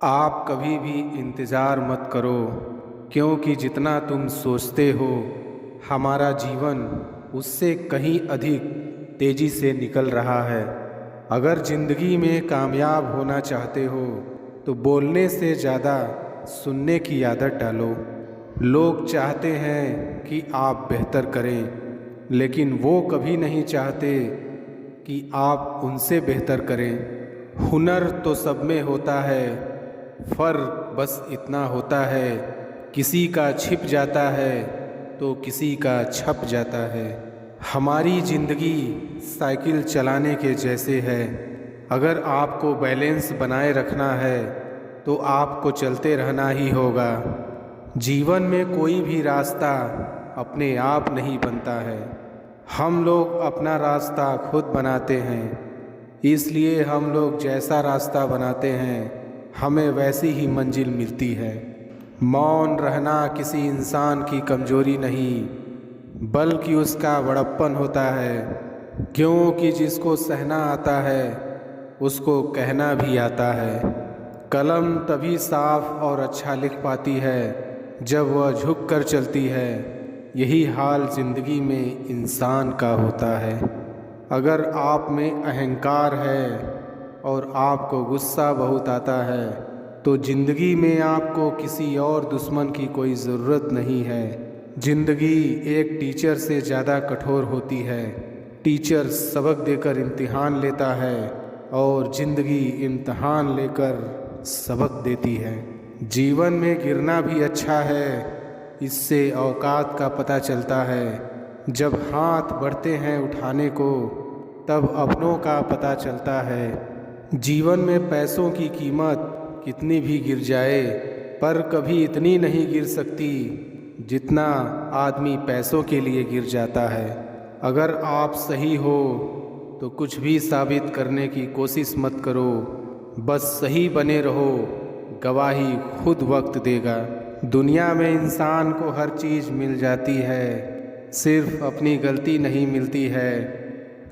आप कभी भी इंतज़ार मत करो, क्योंकि जितना तुम सोचते हो हमारा जीवन उससे कहीं अधिक तेज़ी से निकल रहा है। अगर ज़िंदगी में कामयाब होना चाहते हो तो बोलने से ज़्यादा सुनने की आदत डालो। लोग चाहते हैं कि आप बेहतर करें, लेकिन वो कभी नहीं चाहते कि आप उनसे बेहतर करें। हुनर तो सब में होता है, फ़र्क बस इतना होता है, किसी का छिप जाता है तो किसी का छप जाता है। हमारी ज़िंदगी साइकिल चलाने के जैसे है। अगर आपको बैलेंस बनाए रखना है तो आपको चलते रहना ही होगा। जीवन में कोई भी रास्ता अपने आप नहीं बनता है, हम लोग अपना रास्ता खुद बनाते हैं। इसलिए हम लोग जैसा रास्ता बनाते हैं हमें वैसी ही मंजिल मिलती है। मौन रहना किसी इंसान की कमज़ोरी नहीं, बल्कि उसका बड़प्पन होता है, क्योंकि जिसको सहना आता है उसको कहना भी आता है। कलम तभी साफ और अच्छा लिख पाती है जब वह झुक कर चलती है। यही हाल ज़िंदगी में इंसान का होता है। अगर आप में अहंकार है और आपको गुस्सा बहुत आता है तो ज़िंदगी में आपको किसी और दुश्मन की कोई ज़रूरत नहीं है। ज़िंदगी एक टीचर से ज़्यादा कठोर होती है। टीचर सबक देकर इम्तिहान लेता है और ज़िंदगी इम्तिहान लेकर सबक देती है। जीवन में गिरना भी अच्छा है, इससे औकात का पता चलता है। जब हाथ बढ़ते हैं उठाने को तब अपनों का पता चलता है। जीवन में पैसों की कीमत कितनी भी गिर जाए पर कभी इतनी नहीं गिर सकती जितना आदमी पैसों के लिए गिर जाता है। अगर आप सही हो तो कुछ भी साबित करने की कोशिश मत करो, बस सही बने रहो, गवाही खुद वक्त देगा। दुनिया में इंसान को हर चीज़ मिल जाती है, सिर्फ अपनी गलती नहीं मिलती है।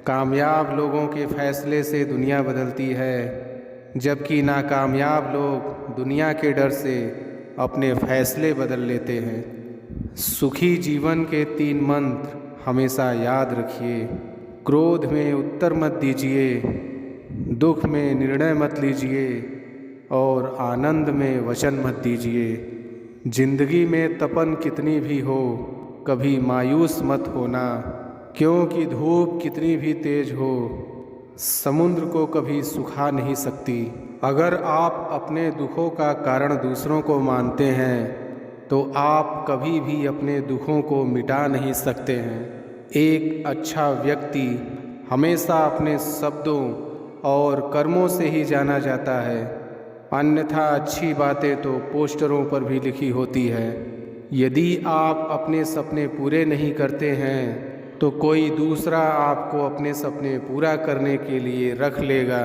कामयाब लोगों के फैसले से दुनिया बदलती है, जबकि नाकामयाब लोग दुनिया के डर से अपने फैसले बदल लेते हैं। सुखी जीवन के 3 मंत्र हमेशा याद रखिए। क्रोध में उत्तर मत दीजिए, दुख में निर्णय मत लीजिए और आनंद में वचन मत दीजिए। जिंदगी में तपन कितनी भी हो कभी मायूस मत होना, क्योंकि धूप कितनी भी तेज हो समुद्र को कभी सुखा नहीं सकती। अगर आप अपने दुखों का कारण दूसरों को मानते हैं तो आप कभी भी अपने दुखों को मिटा नहीं सकते हैं। एक अच्छा व्यक्ति हमेशा अपने शब्दों और कर्मों से ही जाना जाता है, अन्यथा अच्छी बातें तो पोस्टरों पर भी लिखी होती है। यदि आप अपने सपने पूरे नहीं करते हैं तो कोई दूसरा आपको अपने सपने पूरा करने के लिए रख लेगा।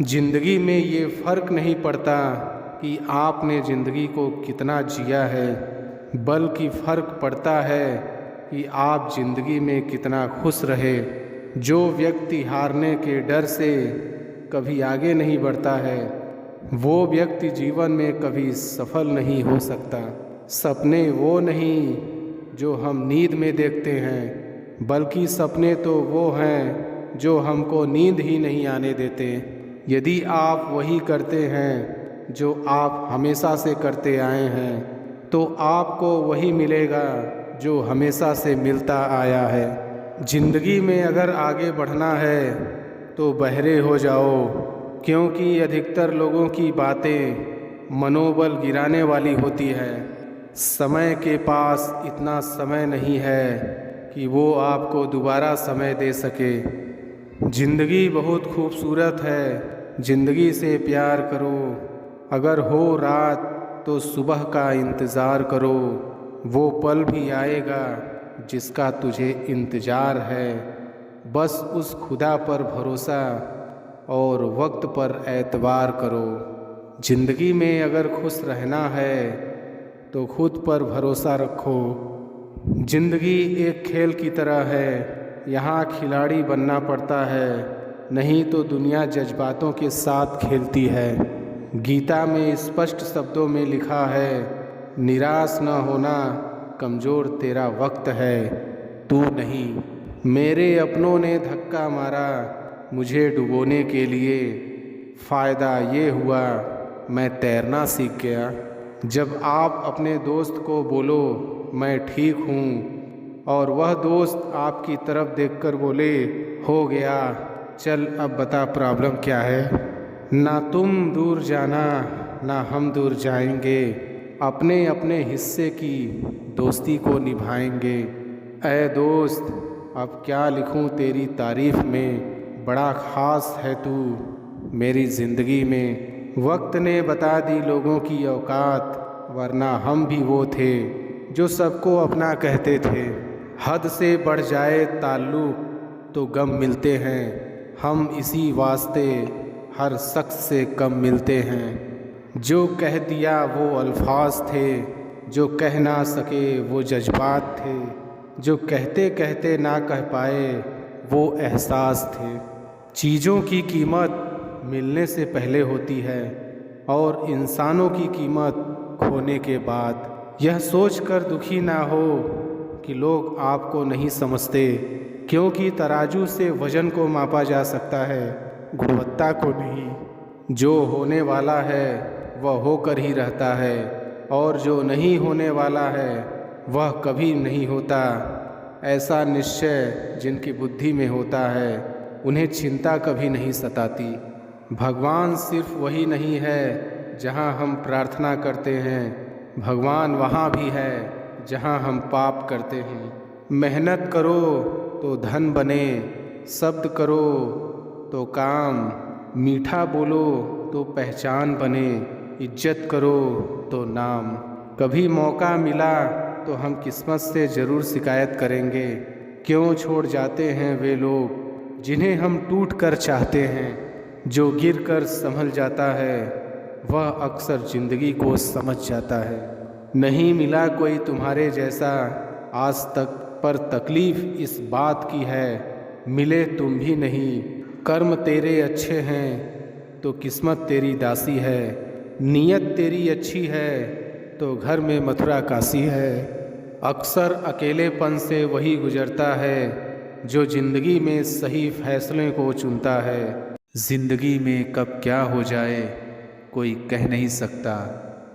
जिंदगी में ये फ़र्क नहीं पड़ता कि आपने ज़िंदगी को कितना जिया है, बल्कि फ़र्क पड़ता है कि आप ज़िंदगी में कितना खुश रहे। जो व्यक्ति हारने के डर से कभी आगे नहीं बढ़ता है वो व्यक्ति जीवन में कभी सफल नहीं हो सकता। सपने वो नहीं जो हम नींद में देखते हैं, बल्कि सपने तो वो हैं जो हमको नींद ही नहीं आने देते। यदि आप वही करते हैं जो आप हमेशा से करते आए हैं तो आपको वही मिलेगा जो हमेशा से मिलता आया है। जिंदगी में अगर आगे बढ़ना है तो बहरे हो जाओ, क्योंकि अधिकतर लोगों की बातें मनोबल गिराने वाली होती है। समय के पास इतना समय नहीं है कि वो आपको दोबारा समय दे सके। ज़िंदगी बहुत खूबसूरत है, ज़िंदगी से प्यार करो। अगर हो रात तो सुबह का इंतज़ार करो, वो पल भी आएगा जिसका तुझे इंतज़ार है। बस उस खुदा पर भरोसा और वक्त पर एतबार करो। ज़िंदगी में अगर खुश रहना है तो खुद पर भरोसा रखो। ज़िंदगी एक खेल की तरह है, यहाँ खिलाड़ी बनना पड़ता है, नहीं तो दुनिया जज्बातों के साथ खेलती है। गीता में स्पष्ट शब्दों में लिखा है, निराश न होना, कमज़ोर तेरा वक्त है, तू नहीं। मेरे अपनों ने धक्का मारा मुझे डुबोने के लिए, फ़ायदा ये हुआ मैं तैरना सीख गया। जब आप अपने दोस्त को बोलो मैं ठीक हूँ और वह दोस्त आपकी तरफ देखकर बोले हो गया, चल अब बता प्रॉब्लम क्या है। ना तुम दूर जाना ना हम दूर जाएंगे, अपने अपने हिस्से की दोस्ती को निभाएंगे। ऐ दोस्त अब क्या लिखूं तेरी तारीफ़ में, बड़ा ख़ास है तू मेरी ज़िंदगी में। वक्त ने बता दी लोगों की औकात, वरना हम भी वो थे जो सबको अपना कहते थे। हद से बढ़ जाए ताल्लुक़ तो गम मिलते हैं, हम इसी वास्ते हर शख्स से कम मिलते हैं। जो कह दिया वो अल्फाज थे, जो कह ना सके वो जज्बात थे, जो कहते कहते ना कह पाए वो एहसास थे। चीज़ों की कीमत मिलने से पहले होती है और इंसानों की कीमत खोने के बाद। यह सोचकर दुखी ना हो कि लोग आपको नहीं समझते, क्योंकि तराजू से वज़न को मापा जा सकता है, गुणवत्ता को नहीं। जो होने वाला है वह होकर ही रहता है और जो नहीं होने वाला है वह कभी नहीं होता। ऐसा निश्चय जिनकी बुद्धि में होता है उन्हें चिंता कभी नहीं सताती। भगवान सिर्फ वही नहीं है जहाँ हम प्रार्थना करते हैं, भगवान वहाँ भी है जहाँ हम पाप करते हैं। मेहनत करो तो धन बने, शब्द करो तो काम, मीठा बोलो तो पहचान बने, इज्जत करो तो नाम। कभी मौका मिला तो हम किस्मत से ज़रूर शिकायत करेंगे, क्यों छोड़ जाते हैं वे लोग जिन्हें हम टूट कर चाहते हैं। जो गिर कर संभल जाता है वह अक्सर ज़िंदगी को समझ जाता है। नहीं मिला कोई तुम्हारे जैसा आज तक, पर तकलीफ़ इस बात की है मिले तुम भी नहीं। कर्म तेरे अच्छे हैं तो किस्मत तेरी दासी है, नीयत तेरी अच्छी है तो घर में मथुरा काशी है। अक्सर अकेलेपन से वही गुजरता है जो ज़िंदगी में सही फैसले को चुनता है। ज़िंदगी में कब क्या हो जाए कोई कह नहीं सकता,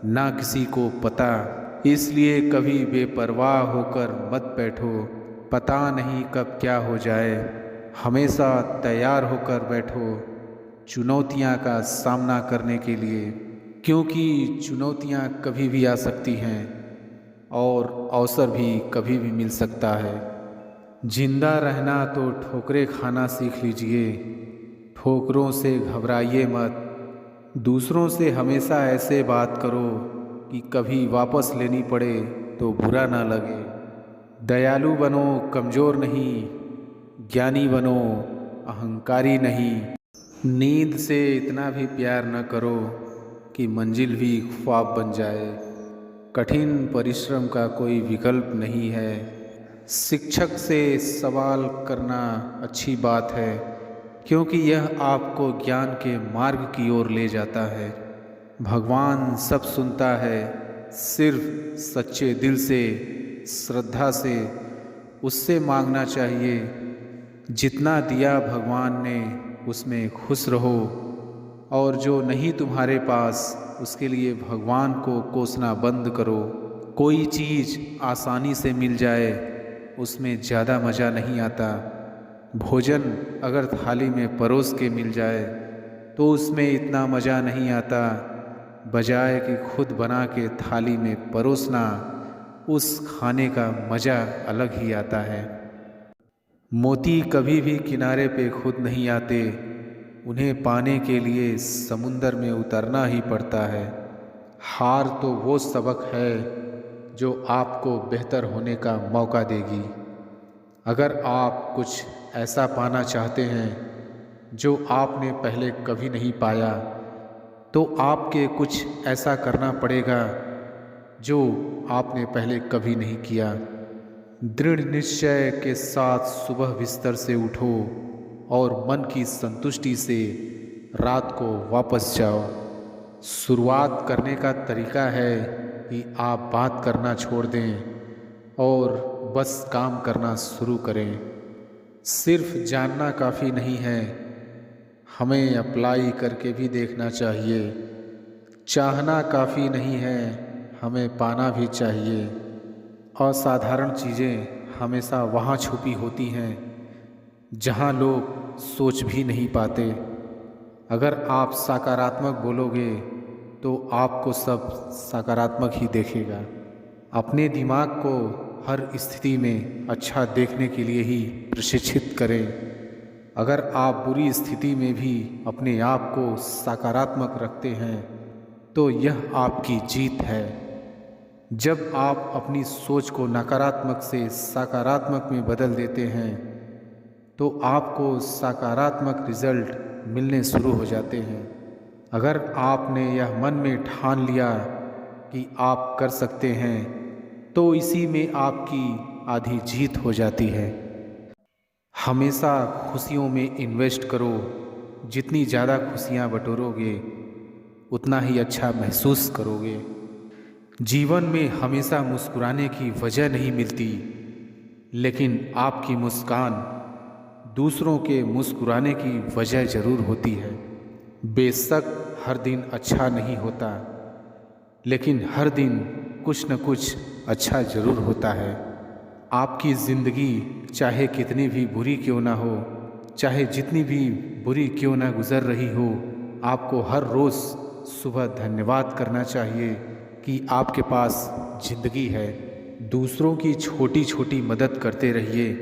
ना किसी को पता, इसलिए कभी बेपरवाह होकर मत बैठो। पता नहीं कब क्या हो जाए, हमेशा तैयार होकर बैठो चुनौतियां का सामना करने के लिए, क्योंकि चुनौतियां कभी भी आ सकती हैं और अवसर भी कभी भी मिल सकता है। जिंदा रहना तो ठोकरें खाना सीख लीजिए, ठोकरों से घबराइए मत। दूसरों से हमेशा ऐसे बात करो कि कभी वापस लेनी पड़े तो बुरा ना लगे। दयालु बनो, कमज़ोर नहीं, ज्ञानी बनो, अहंकारी नहीं। नींद से इतना भी प्यार न करो कि मंजिल भी ख्वाब बन जाए। कठिन परिश्रम का कोई विकल्प नहीं है। शिक्षक से सवाल करना अच्छी बात है, क्योंकि यह आपको ज्ञान के मार्ग की ओर ले जाता है। भगवान सब सुनता है, सिर्फ सच्चे दिल से, श्रद्धा से उससे मांगना चाहिए। जितना दिया भगवान ने उसमें खुश रहो, और जो नहीं तुम्हारे पास उसके लिए भगवान को कोसना बंद करो। कोई चीज़ आसानी से मिल जाए उसमें ज़्यादा मज़ा नहीं आता। भोजन अगर थाली में परोस के मिल जाए तो उसमें इतना मज़ा नहीं आता, बजाय कि खुद बना के थाली में परोसना, उस खाने का मज़ा अलग ही आता है। मोती कभी भी किनारे पे खुद नहीं आते, उन्हें पाने के लिए समुंदर में उतरना ही पड़ता है। हार तो वो सबक है जो आपको बेहतर होने का मौका देगी। अगर आप कुछ ऐसा पाना चाहते हैं जो आपने पहले कभी नहीं पाया, तो आपके कुछ ऐसा करना पड़ेगा जो आपने पहले कभी नहीं किया। दृढ़ निश्चय के साथ सुबह बिस्तर से उठो और मन की संतुष्टि से रात को वापस जाओ। शुरुआत करने का तरीका है कि आप बात करना छोड़ दें और बस काम करना शुरू करें। सिर्फ जानना काफ़ी नहीं है, हमें अप्लाई करके भी देखना चाहिए। चाहना काफ़ी नहीं है, हमें पाना भी चाहिए। असाधारण चीज़ें हमेशा वहाँ छुपी होती हैं जहाँ लोग सोच भी नहीं पाते। अगर आप सकारात्मक बोलोगे तो आपको सब सकारात्मक ही देखेगा। अपने दिमाग को हर स्थिति में अच्छा देखने के लिए ही प्रशिक्षित करें। अगर आप बुरी स्थिति में भी अपने आप को सकारात्मक रखते हैं तो यह आपकी जीत है। जब आप अपनी सोच को नकारात्मक से सकारात्मक में बदल देते हैं तो आपको सकारात्मक रिजल्ट मिलने शुरू हो जाते हैं। अगर आपने यह मन में ठान लिया कि आप कर सकते हैं तो इसी में आपकी आधी जीत हो जाती है। हमेशा खुशियों में इन्वेस्ट करो। जितनी ज़्यादा खुशियाँ बटोरोगे उतना ही अच्छा महसूस करोगे। जीवन में हमेशा मुस्कुराने की वजह नहीं मिलती, लेकिन आपकी मुस्कान दूसरों के मुस्कुराने की वजह ज़रूर होती है। बेशक हर दिन अच्छा नहीं होता, लेकिन हर दिन कुछ न कुछ अच्छा ज़रूर होता है। आपकी ज़िंदगी चाहे कितनी भी बुरी क्यों ना हो, चाहे जितनी भी बुरी क्यों ना गुज़र रही हो, आपको हर रोज़ सुबह धन्यवाद करना चाहिए कि आपके पास ज़िंदगी है। दूसरों की छोटी छोटी मदद करते रहिए।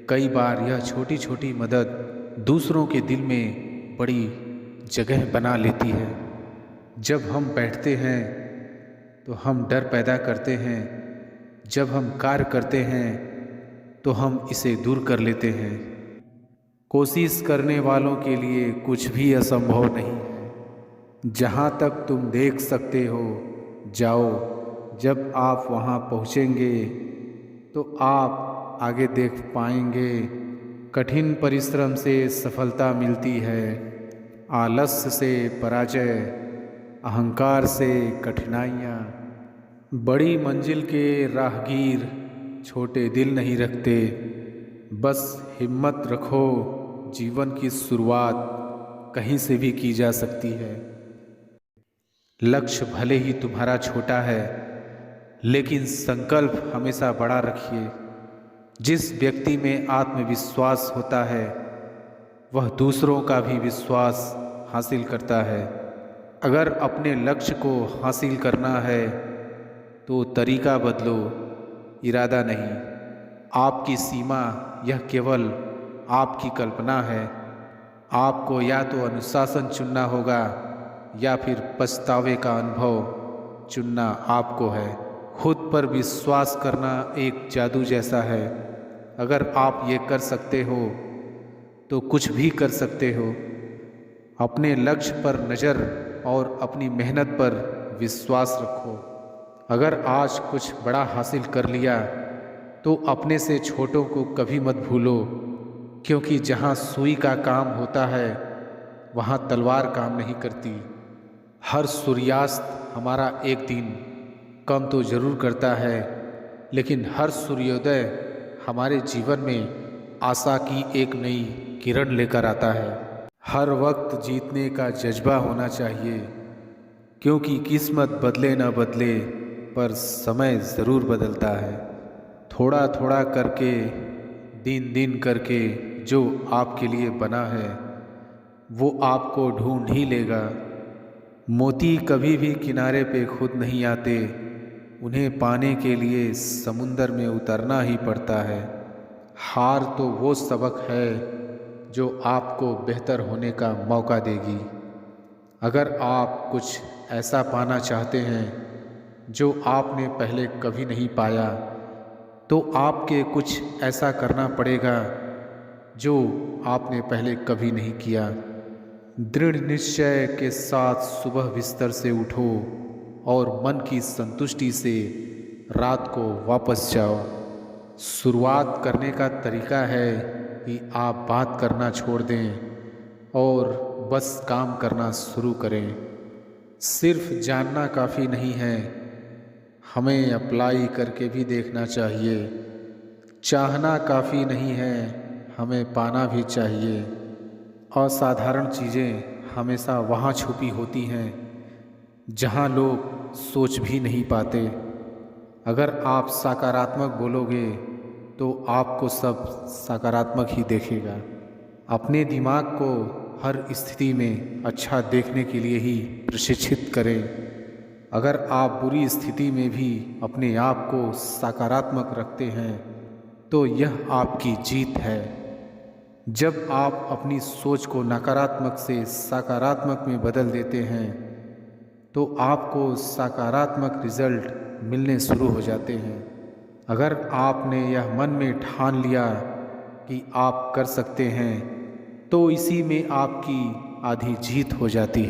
कई बार यह छोटी छोटी मदद दूसरों के दिल में बड़ी जगह बना लेती है। जब हम बैठते हैं तो हम डर पैदा करते हैं, जब हम कार्य करते हैं तो हम इसे दूर कर लेते हैं। कोशिश करने वालों के लिए कुछ भी असंभव नहीं है। जहाँ तक तुम देख सकते हो जाओ। जब आप वहाँ पहुँचेंगे तो आप आगे देख पाएंगे। कठिन परिश्रम से सफलता मिलती है, आलस्य से पराजय, अहंकार से कठिनाइयाँ। बड़ी मंजिल के राहगीर छोटे दिल नहीं रखते। बस हिम्मत रखो, जीवन की शुरुआत कहीं से भी की जा सकती है। लक्ष्य भले ही तुम्हारा छोटा है, लेकिन संकल्प हमेशा बड़ा रखिए। जिस व्यक्ति में आत्मविश्वास होता है वह दूसरों का भी विश्वास हासिल करता है। अगर अपने लक्ष्य को हासिल करना है तो तरीका बदलो, इरादा नहीं। आपकी सीमा यह केवल आपकी कल्पना है। आपको या तो अनुशासन चुनना होगा या फिर पछतावे का अनुभव चुनना आपको है। खुद पर विश्वास करना एक जादू जैसा है। अगर आप ये कर सकते हो तो कुछ भी कर सकते हो। अपने लक्ष्य पर नज़र और अपनी मेहनत पर विश्वास रखो। अगर आज कुछ बड़ा हासिल कर लिया तो अपने से छोटों को कभी मत भूलो, क्योंकि जहाँ सुई का काम होता है वहाँ तलवार काम नहीं करती। हर सूर्यास्त हमारा एक दिन कम तो ज़रूर करता है, लेकिन हर सूर्योदय हमारे जीवन में आशा की एक नई किरण लेकर आता है। हर वक्त जीतने का जज्बा होना चाहिए, क्योंकि किस्मत बदले न बदले पर समय ज़रूर बदलता है। थोड़ा थोड़ा करके, दिन दिन करके जो आपके लिए बना है वो आपको ढूंढ ही लेगा। मोती कभी भी किनारे पे खुद नहीं आते, उन्हें पाने के लिए समुंदर में उतरना ही पड़ता है। हार तो वो सबक है जो आपको बेहतर होने का मौका देगी। अगर आप कुछ ऐसा पाना चाहते हैं जो आपने पहले कभी नहीं पाया, तो आपके कुछ ऐसा करना पड़ेगा जो आपने पहले कभी नहीं किया। दृढ़ निश्चय के साथ सुबह बिस्तर से उठो और मन की संतुष्टि से रात को वापस जाओ। शुरुआत करने का तरीका है कि आप बात करना छोड़ दें और बस काम करना शुरू करें। सिर्फ जानना काफ़ी नहीं है, हमें अप्लाई करके भी देखना चाहिए। चाहना काफ़ी नहीं है, हमें पाना भी चाहिए। असाधारण चीज़ें हमेशा वहाँ छुपी होती हैं जहाँ लोग सोच भी नहीं पाते। अगर आप सकारात्मक बोलोगे तो आपको सब सकारात्मक ही देखेगा। अपने दिमाग को हर स्थिति में अच्छा देखने के लिए ही प्रशिक्षित करें। अगर आप बुरी स्थिति में भी अपने आप को सकारात्मक रखते हैं तो यह आपकी जीत है। जब आप अपनी सोच को नकारात्मक से सकारात्मक में बदल देते हैं तो आपको सकारात्मक रिजल्ट मिलने शुरू हो जाते हैं। अगर आपने यह मन में ठान लिया कि आप कर सकते हैं तो इसी में आपकी आधी जीत हो जाती है।